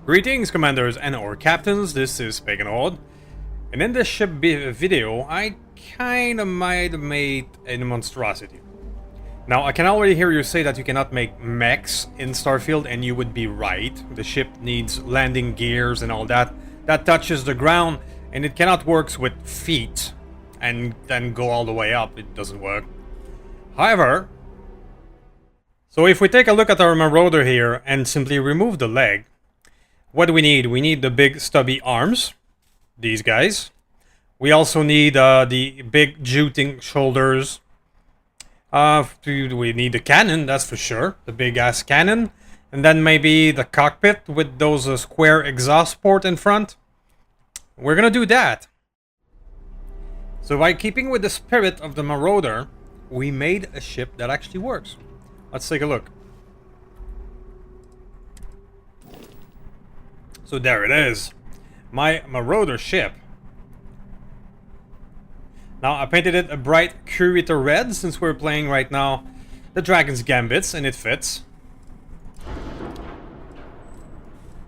Greetings, commanders and or captains, this is Pagan Horde, and in this ship video, I kinda might have made a monstrosity. Now, I can already hear you say that you cannot make mechs in Starfield, and you would be right. The ship needs landing gears and all that. That touches the ground, and it cannot work with feet, and then go all the way up. It doesn't work. However, so if we take a look at our Marauder here, and simply remove the leg, what do we need? We need the big stubby arms, these guys. We also need the big juting shoulders. We need the cannon, that's for sure, the big ass cannon. And then maybe the cockpit with those square exhaust port in front. We're gonna do that. So by keeping with the spirit of the Marauder, we made a ship that actually works. Let's take a look. So there it is, my Marauder ship. Now I painted it a bright curator red since we're playing right now the Dragon's Gambits, and it fits.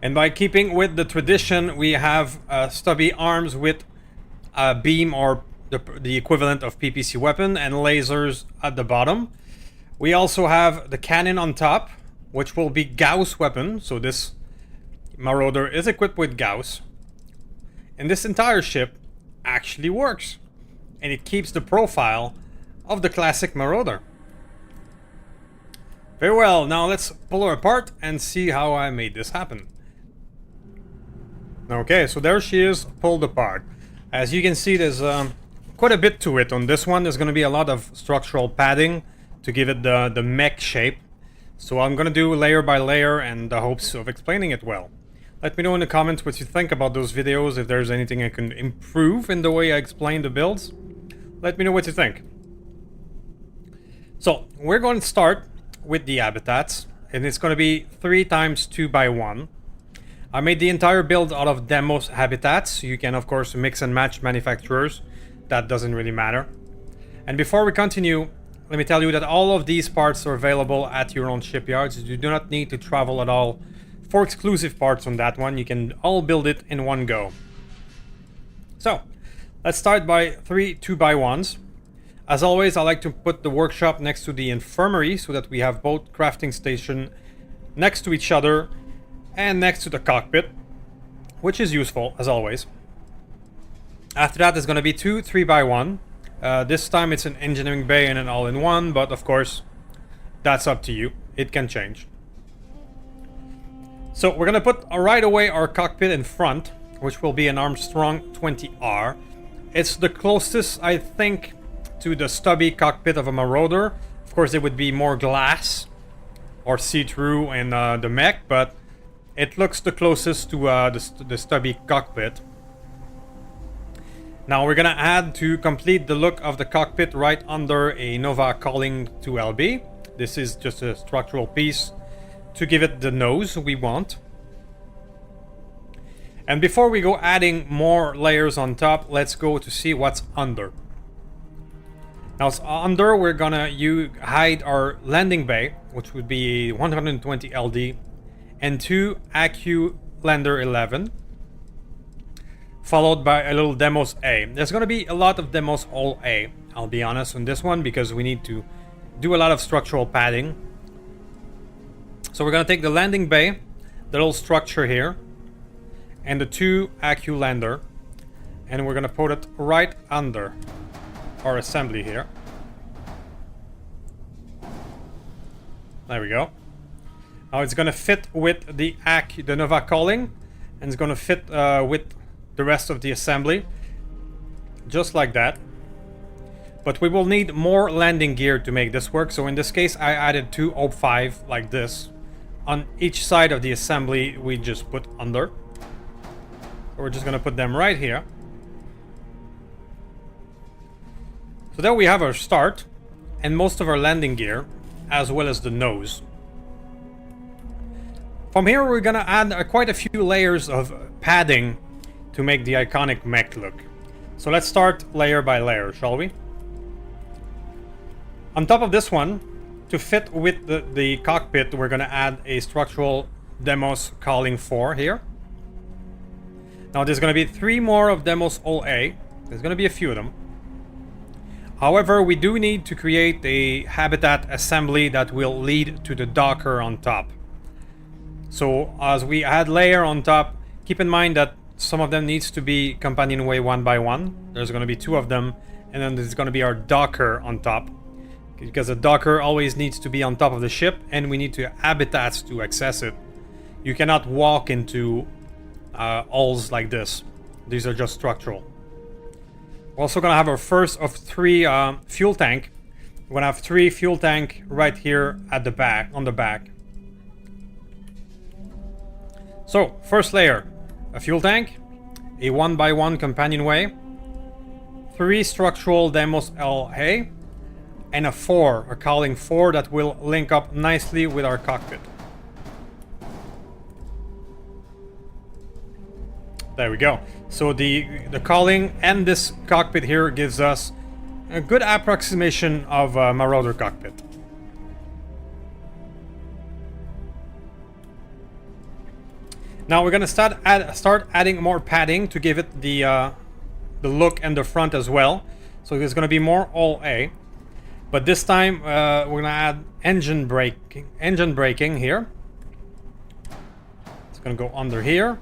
And by keeping with the tradition, we have stubby arms with a beam or the equivalent of PPC weapon and lasers at the bottom. We also have the cannon on top, which will be gauss weapon, so this Marauder is equipped with gauss, and this entire ship actually works, and it keeps the profile of the classic Marauder. Very well, now let's pull her apart and see how I made this happen. Okay, so there she is, pulled apart. As you can see, there's quite a bit to it. On this one, there's going to be a lot of structural padding to give it the mech shape. So I'm going to do layer by layer in the hopes of explaining it well. Let me know in the comments what you think about those videos, if there's anything I can improve in the way I explain the builds. Let me know what you think. So, we're going to start with the habitats, and it's going to be 3 times 2 by 1. I made the entire build out of demos habitats. You can, of course, mix and match manufacturers. That doesn't really matter. And before we continue, let me tell you that all of these parts are available at your own shipyards. You do not need to travel at all for exclusive parts on that one. You can all build it in one go. So, let's start by 3 2x1s. As always, I like to put the workshop next to the infirmary so that we have both crafting station next to each other and next to the cockpit, which is useful as always. After that, there's going to be 2 3x1. This time it's an engineering bay and an all-in-one, but of course, that's up to you. It can change. So we're going to put right away our cockpit in front, which will be an Armstrong 20R. It's the closest, I think, to the stubby cockpit of a Marauder. Of course, it would be more glass or see-through in the mech, but it looks the closest to the stubby cockpit. Now we're going to add, to complete the look of the cockpit, right under a Nova Calling 2LB. This is just a structural piece to give it the nose we want. And before we go adding more layers on top, let's go to see what's under. Now under, we're gonna hide our landing bay, which would be 120 LD, and 2 AQ Lander 11, followed by a little Demos A. There's gonna be a lot of Demos all A, I'll be honest, on this one, because we need to do a lot of structural padding. So we're going to take the landing bay, the little structure here, and the 2 AQ lander, and we're going to put it right under our assembly here. There we go. Now it's going to fit with the Nova Calling, and it's going to fit with the rest of the assembly, just like that. But we will need more landing gear to make this work, so in this case I added 2 OP5 like this. On each side of the assembly, we just put under. We're just going to put them right here. So there we have our start, and most of our landing gear, as well as the nose. From here, we're going to add quite a few layers of padding to make the iconic mech look. So let's start layer by layer, shall we? On top of this one, to fit with the cockpit, we're going to add a structural Demos calling 4 here. Now there's going to be 3 more of Demos all A. There's going to be a few of them. However, we do need to create a habitat assembly that will lead to the Docker on top. So as we add layer on top, keep in mind that some of them needs to be companionway 1 by 1. There's going to be 2 of them, and then there's going to be our Docker on top. Because the Docker always needs to be on top of the ship, and we need to habitats to access it. You cannot walk into hulls like this. These are just structural. We're also gonna have our first of 3 fuel tank. We're gonna have 3 fuel tank right here at the back, on the back. So, first layer, a fuel tank, a 1 by 1 companionway, 3 structural demos LA, and a 4, a calling 4 that will link up nicely with our cockpit. There we go. So the calling and this cockpit here gives us a good approximation of a Marauder cockpit. Now we're gonna start adding more padding to give it the look and the front as well. So there's gonna be more all A, but this time we're gonna add engine braking here. It's gonna go under here.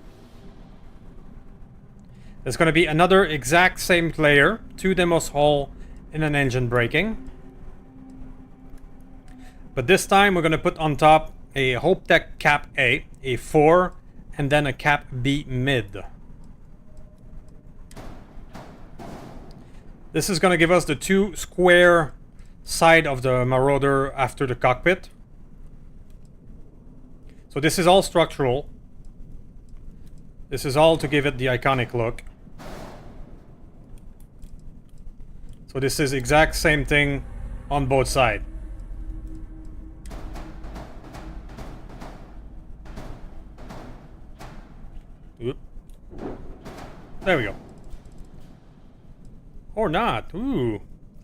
There's going to be another exact same layer, 2 demos hull and an engine braking. But this time we're going to put on top a HopeTech Cap A, a 4, and then a Cap B mid. This is going to give us the 2 square side of the Marauder after the cockpit. So this is all structural. This is all to give it the iconic look. So this is exact same thing on both sides. Oop. There we go. Or not. Ooh.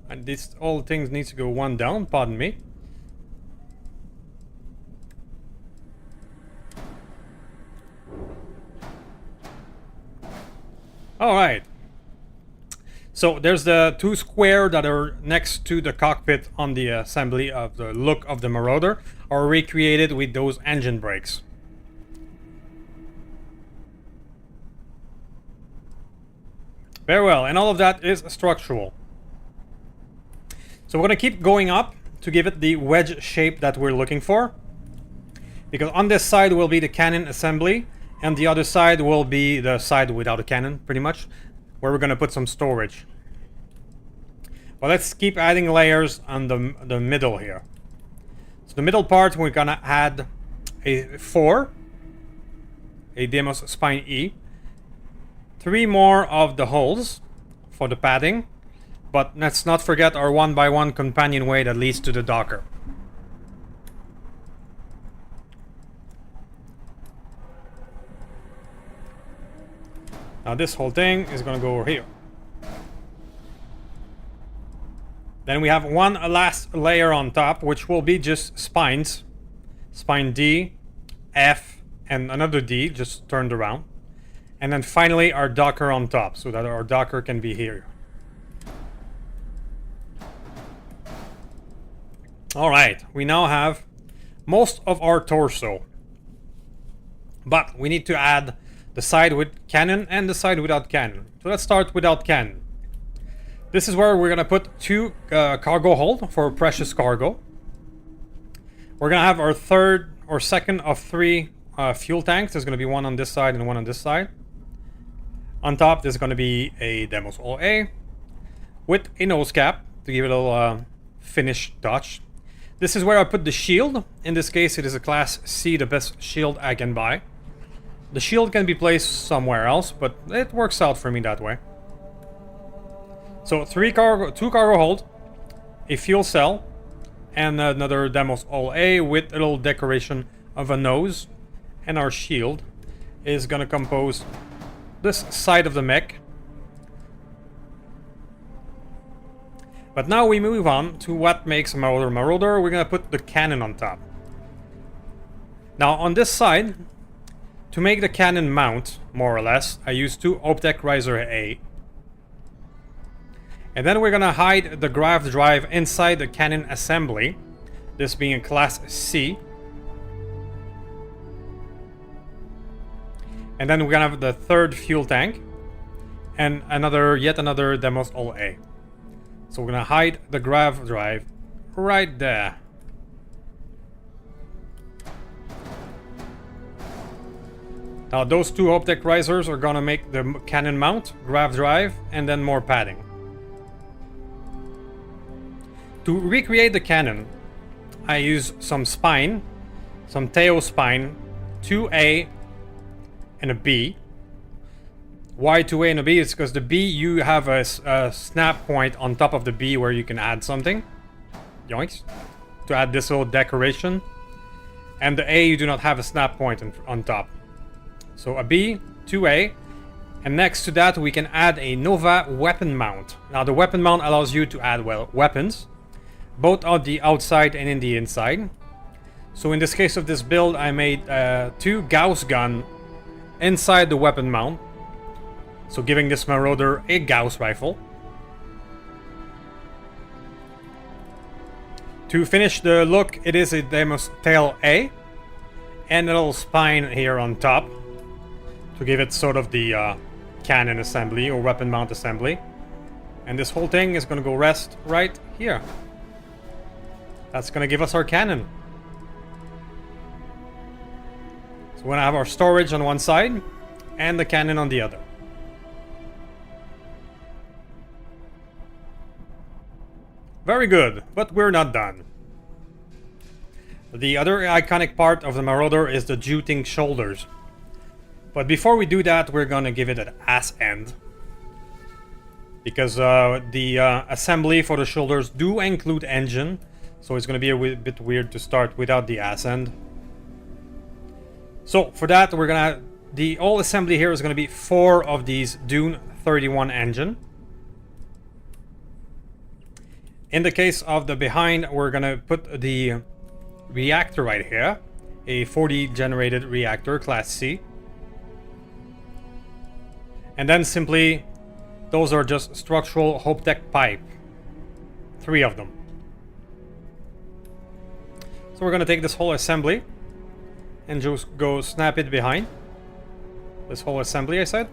And this all things needs to go 1 down, pardon me. Alright. So there's the 2 square that are next to the cockpit on the assembly of the look of the Marauder are recreated with those engine brakes. Very well, and all of that is structural. So we're going to keep going up to give it the wedge shape that we're looking for. Because on this side will be the cannon assembly, and the other side will be the side without a cannon, pretty much, where we're going to put some storage. Well, let's keep adding layers on the middle here. So the middle part, we're going to add a 4, a Demos Spine E, 3 more of the holes for the padding, but let's not forget our 1 by 1 companionway that leads to the Docker. Now this whole thing is going to go over here. Then we have one last layer on top, which will be just spines. Spine D, F, and another D, just turned around. And then finally our Docker on top, so that our Docker can be here. Alright, we now have most of our torso. But we need to add the side with cannon and the side without cannon. So let's start without cannon. This is where we're going to put 2 cargo hold for precious cargo. We're going to have our third or second of 3 fuel tanks. There's going to be 1 on this side and 1 on this side. On top there's going to be a Demos OA with a nose cap to give it a little finish touch. This is where I put the shield. In this case it is a Class C, the best shield I can buy. The shield can be placed somewhere else, but it works out for me that way. So 2 cargo hold, a fuel cell, and another Demos OA with a little decoration of a nose. And our shield is going to compose this side of the mech. But now we move on to what makes Marauder Marauder. We're going to put the cannon on top. Now on this side, to make the cannon mount, more or less, I use 2 Optech Riser A. And then we're gonna hide the grav drive inside the cannon assembly, this being a class C. And then we're gonna have the 3rd fuel tank and yet another Demos All A. So we're gonna hide the grav drive right there. Now those 2 Optech risers are gonna make the cannon mount, grav drive, and then more padding. To recreate the cannon, I use some spine, some Teo spine, 2A and a B. Why 2A and a B? It's because the B, you have a snap point on top of the B where you can add something. Yoinks. To add this little decoration. And the A, you do not have a snap point on top. So a B, 2A. And next to that, we can add a Nova weapon mount. Now the weapon mount allows you to add, well, weapons. Both on the outside and in the inside. So in this case of this build, I made 2 Gauss gun inside the weapon mount. So giving this Marauder a Gauss rifle. To finish the look, it is a Demos Tail A. And a little spine here on top. To give it sort of the cannon assembly or weapon mount assembly. And this whole thing is going to go rest right here. That's going to give us our cannon. So we're going to have our storage on one side and the cannon on the other. Very good, but we're not done. The other iconic part of the Marauder is the juting shoulders. But before we do that, we're going to give it an ass end. Because the assembly for the shoulders do include engine. So it's going to be a bit weird to start without the ass end. So for that, we're going to... The whole assembly here is going to be 4 of these Dune 31 engine. In the case of the behind, we're going to put the reactor right here. A 40 generated reactor, class C. And then simply, those are just structural Optech pipe. 3 of them. So we're going to take this whole assembly and just go snap it behind. This whole assembly, I said.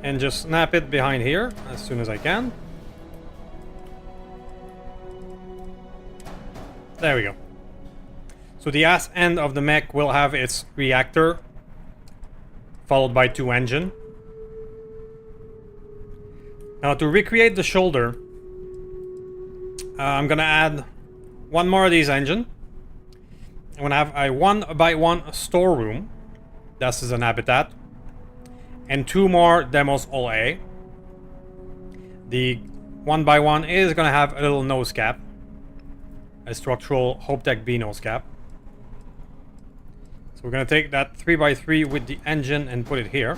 And just snap it behind here as soon as I can. There we go. So the ass end of the mech will have its reactor, followed by 2 engine. Now to recreate the shoulder, I'm gonna add 1 more of these engine. I'm gonna have a 1x1 storeroom. This is an habitat. And 2 more Demos All A. The 1x1 is gonna have a little nose cap. A structural Optech B nose cap. So we're gonna take that 3x3 with the engine and put it here.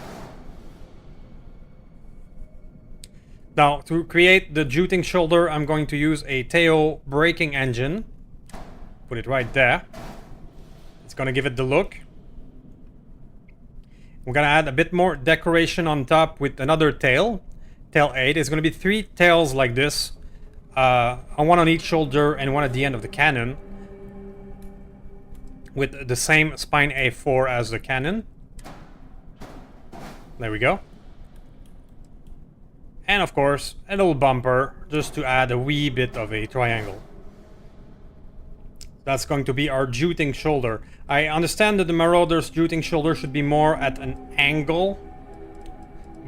Now, to create the juting shoulder, I'm going to use a Teo braking engine. Put it right there. It's going to give it the look. We're going to add a bit more decoration on top with another tail. Tail 8. It's going to be 3 tails like this. One on each shoulder and one at the end of the cannon. With the same spine A4 as the cannon. There we go. And of course, a little bumper, just to add a wee bit of a triangle. That's going to be our juting shoulder. I understand that the Marauder's juting shoulder should be more at an angle.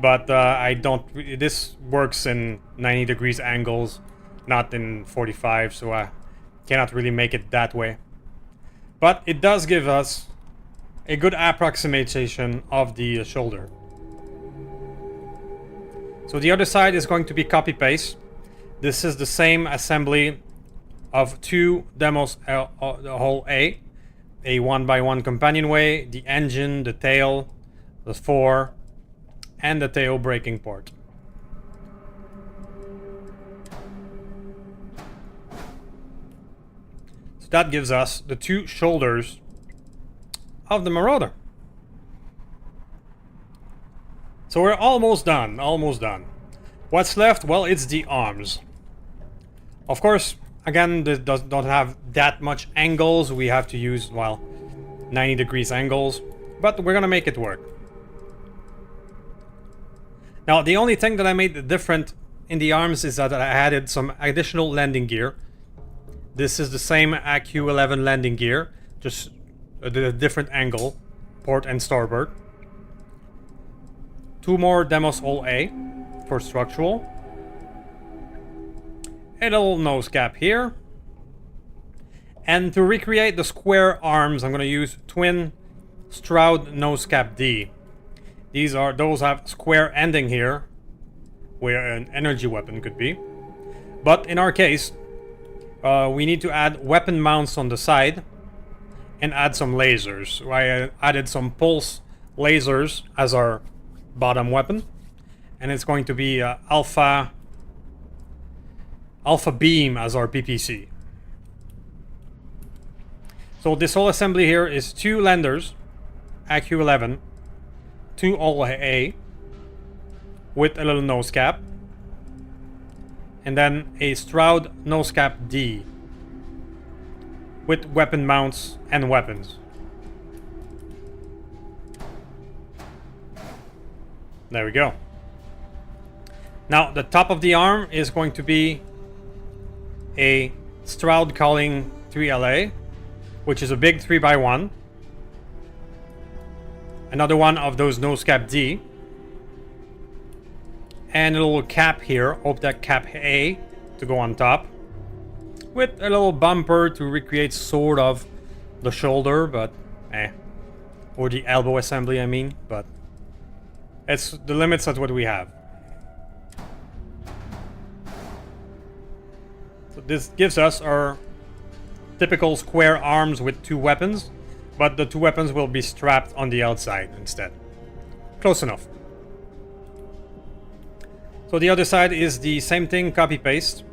But I don't... This works in 90 degrees angles, not in 45, so I cannot really make it that way. But it does give us a good approximation of the shoulder. So the other side is going to be copy-paste. This is the same assembly of 2 Demos All A. A 1x1 companionway, the engine, the tail, the 4, and the tail braking port. that gives us the two shoulders of the Marauder. So we're almost done, almost done. What's left? Well, it's the arms. Of course, again, this don't have that much angles. We have to use, well, 90 degrees angles, but we're gonna make it work. Now, the only thing that I made different in the arms is that I added some additional landing gear. This is the same AQ11 landing gear, just a different angle, port and starboard. 2 more Demos All A for structural. A little nose cap here. And to recreate the square arms, I'm going to use twin Stroud nose cap D. Those have square ending here, where an energy weapon could be. But in our case, we need to add weapon mounts on the side and add some lasers. I added some pulse lasers as our bottom weapon, and it's going to be alpha beam as our PPC. So this whole assembly here is 2 landers, AQ11, 2 All A with a little nose cap, and then a Stroud nose cap D with weapon mounts and weapons. There we go. Now the top of the arm is going to be a Stroud Calling 3LA, which is a big 3x1. Another one of those nose cap D. And a little cap here, Optec cap A to go on top. With a little bumper to recreate sort of the shoulder, but or the elbow assembly, I mean, but it's the limits at what we have. So this gives us our typical square arms with 2 weapons, but the 2 weapons will be strapped on the outside instead. Close enough. So the other side is the same thing, copy paste.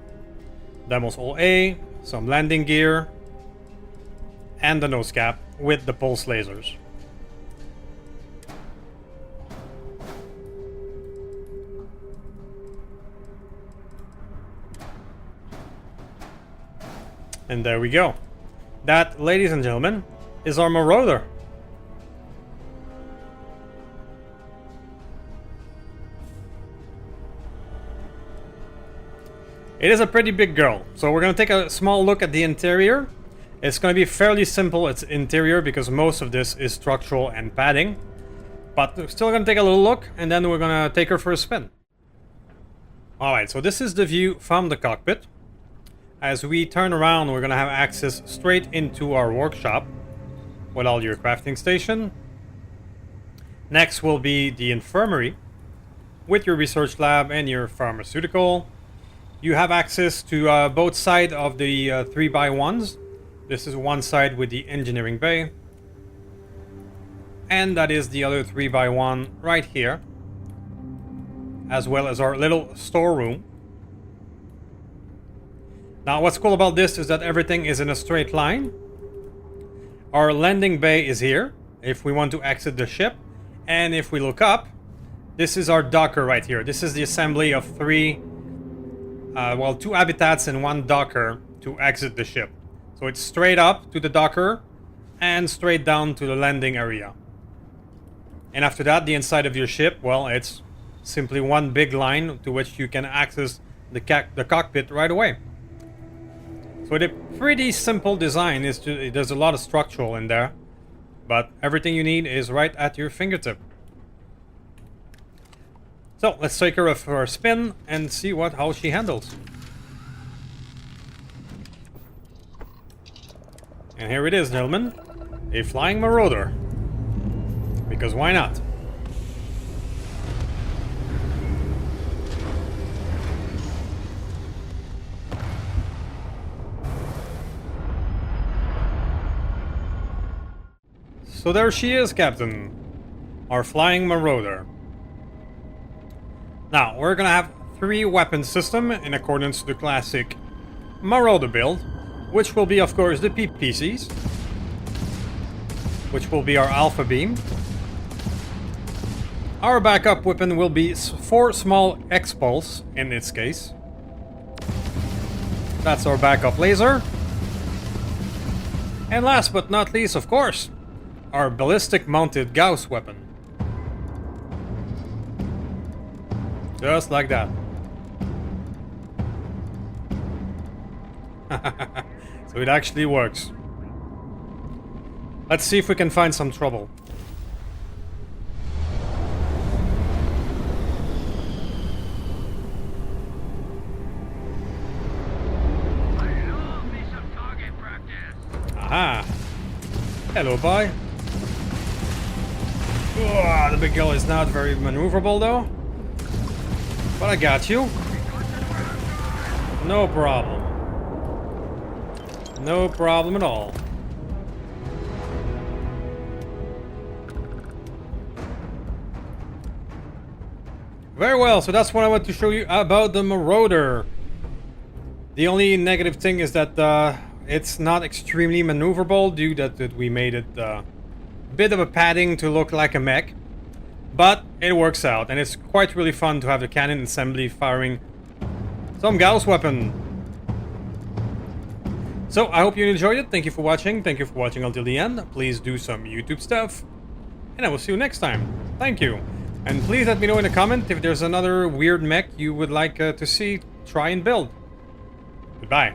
Demos All A, some landing gear, and the nose cap with the pulse lasers. And there we go. That, ladies and gentlemen, is our Marauder. It is a pretty big girl, so we're going to take a small look at the interior. It's going to be fairly simple, its interior, because most of this is structural and padding. But we're still going to take a little look, and then we're going to take her for a spin. Alright, so this is the view from the cockpit. As we turn around, we're going to have access straight into our workshop with all your crafting station. Next will be the infirmary with your research lab and your pharmaceutical. You have access to both sides of the 3x1s. This is one side with the engineering bay. And that is the other 3x1 right here. As well as our little storeroom. Now what's cool about this is that everything is in a straight line. Our landing bay is here if we want to exit the ship. And if we look up, this is our docker right here. This is the assembly of 2 habitats and 1 docker to exit the ship. So it's straight up to the docker and straight down to the landing area. And after that, the inside of your ship, well, it's simply one big line to which you can access the cockpit right away. So it's a pretty simple design. There's a lot of structural in there, but everything you need is right at your fingertip. So let's take her for a spin and see how she handles. And here it is, gentlemen, a flying Marauder. Because why not? So there she is, Captain. Our flying Marauder. Now, we're gonna have 3 weapon system in accordance to the classic Marauder build. which will be, of course, the PPCs, which will be our Alpha Beam. Our backup weapon will be 4 small X-Pulse, in this case. That's our backup laser. And last but not least, of course, our ballistic mounted Gauss weapon. Just like that. So it actually works. Let's see if we can find some trouble. Aha! Hello, boy. The big girl is not very maneuverable, though. But I got you. No problem. No problem at all. Very well, so that's what I want to show you about the Marauder. The only negative thing is that it's not extremely maneuverable due that we made it a bit of a padding to look like a mech. But it works out, and it's quite really fun to have the cannon assembly firing some Gauss weapon. So I hope you enjoyed it. Thank you for watching. Thank you for watching until the end. Please do some YouTube stuff. And I will see you next time. Thank you. And please let me know in a comment if there's another weird mech you would like to see try and build. Goodbye.